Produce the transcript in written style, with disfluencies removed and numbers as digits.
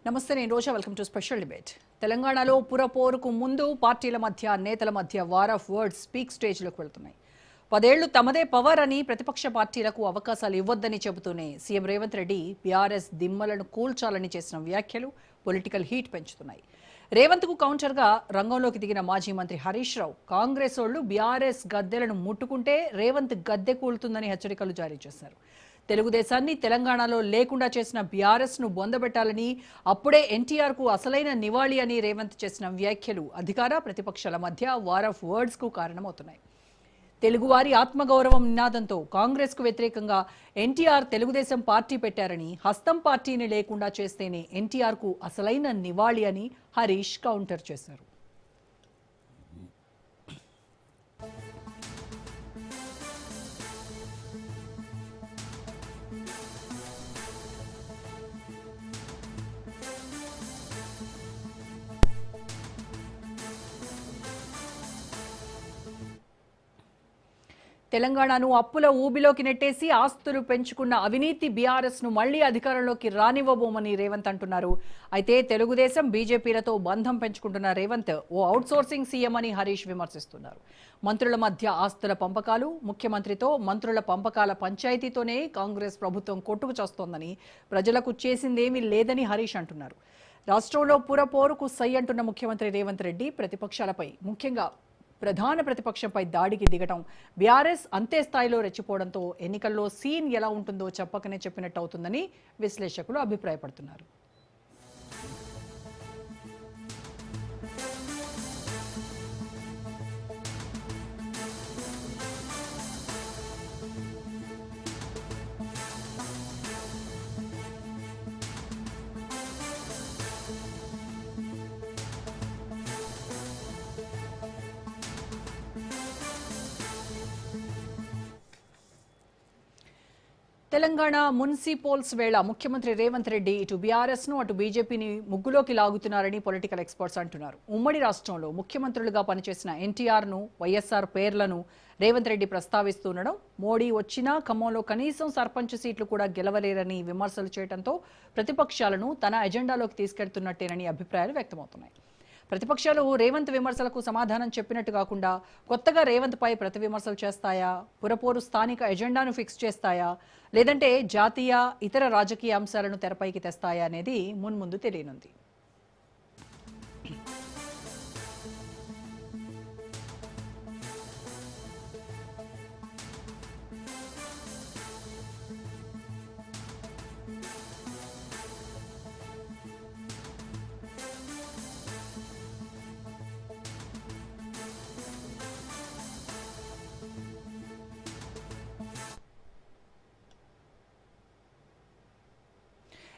నమస్తే, నేను Roja. Welcome to special debate. తెలంగాణలో పురపోరుకు ముందు పార్టీల మధ్య, నేతల మధ్య వార్ ఆఫ్ వర్డ్స్ పీక్ స్టేజ్లోకి వెళ్తున్నాయి. 10 ఏళ్లు తమదే పవర్ అని ప్రతిపక్ష పార్టీలకు అవకాశాలు ఇవ్వొద్దని చెబుతూనే సీఎం రేవంత్ రెడ్డి బీఆర్ఎస్ దిమ్మలను కూల్చాలని చేసిన వ్యాఖ్యలు పొలిటికల్ హీట్ పెంచుతున్నాయి. రేవంత్కు కౌంటర్గా రంగంలోకి దిగిన మాజీ మంత్రి హరీష్ రావు కాంగ్రెస్ వాళ్లు బీఆర్ఎస్ గద్దెలను ముట్టుకుంటే రేవంత్ గద్దె కూలుతుందని హెచ్చరికలు జారీ చేశారు. తెలుగుదేశాన్ని తెలంగాణలో లేకుండా చేసిన బీఆర్ఎస్ను బొందబెట్టాలని, అప్పుడే ఎన్టీఆర్కు అసలైన నివాళి అని రేవంత్ చేసిన వ్యాఖ్యలు అధికార ప్రతిపక్షాల మధ్య వార్ ఆఫ్ వర్డ్స్కు కారణమవుతున్నాయి. తెలుగువారి ఆత్మగౌరవం నినాదంతో కాంగ్రెస్కు వ్యతిరేకంగా ఎన్టీఆర్ తెలుగుదేశం పార్టీ పెట్టారని, హస్తం పార్టీని లేకుండా చేస్తేనే ఎన్టీఆర్కు అసలైన నివాళి అని హరీష్ కౌంటర్ చేశారు. తెలంగాణను అప్పుల ఊబిలోకి నెట్టేసి ఆస్తులు పెంచుకున్న అవినీతి బీఆర్ఎస్ను మళ్లీ అధికారంలోకి రానివ్వబోమని రేవంత్ అంటున్నారు. అయితే తెలుగుదేశం, బీజేపీలతో బంధం పెంచుకుంటున్న రేవంత్ ఓ అవుట్సోర్సింగ్ సీఎం అని హరీష్ విమర్శిస్తున్నారు. మంత్రుల మధ్య ఆస్తుల పంపకాలు, ముఖ్యమంత్రితో మంత్రుల పంపకాల పంచాయతీతోనే కాంగ్రెస్ ప్రభుత్వం కొట్టుకు చస్తోందని, ప్రజలకు చేసిందేమీ లేదని హరీష్ అంటున్నారు. రాష్ట్రంలో పురపోరుకు సై అంటున్న ముఖ్యమంత్రి రేవంత్ రెడ్డి ప్రతిపక్షాలపై, ముఖ్యంగా ప్రధాన ప్రతిపక్షంపై దాడికి దిగటం బీఆర్ఎస్ అంతే స్థాయిలో రెచ్చిపోవడంతో ఎన్నికల్లో సీన్ ఎలా ఉంటుందో చెప్పకనే చెప్పినట్టు అవుతుందని విశ్లేషకులు అభిప్రాయపడుతున్నారు. తెలంగాణ మున్సిపల్స్ వేళ ముఖ్యమంత్రి రేవంత్ రెడ్డి ఇటు బీఆర్ఎస్ను, అటు బీజేపీని ముగ్గులోకి లాగుతున్నారని పొలిటికల్ ఎక్స్పర్ట్స్ అంటున్నారు. ఉమ్మడి రాష్ట్రంలో ముఖ్యమంత్రులుగా పనిచేసిన ఎన్టీఆర్ను, వైఎస్ఆర్ పేర్లను రేవంత్ రెడ్డి ప్రస్తావిస్తుండడం, మోడీ వచ్చినా ఖమ్మంలో కనీసం సర్పంచ్ సీట్లు కూడా గెలవలేరని విమర్శలు చేయడంతో ప్రతిపక్షాలను తన ఎజెండాలోకి తీసుకెళ్తున్నట్టేనని అభిప్రాయాలు వ్యక్తమవుతున్నాయి. ప్రతిపక్షాలు రేవంత్ విమర్శలకు సమాధానం చెప్పినట్టు కాకుండా కొత్తగా రేవంత్ పై ప్రతి విమర్శలు చేస్తాయా, పురపోరు స్థానిక ఎజెండాను ఫిక్స్ చేస్తాయా, లేదంటే జాతీయ, ఇతర రాజకీయ అంశాలను తెరపైకి తెస్తాయా అనేది మున్ముందు తెలియనుంది.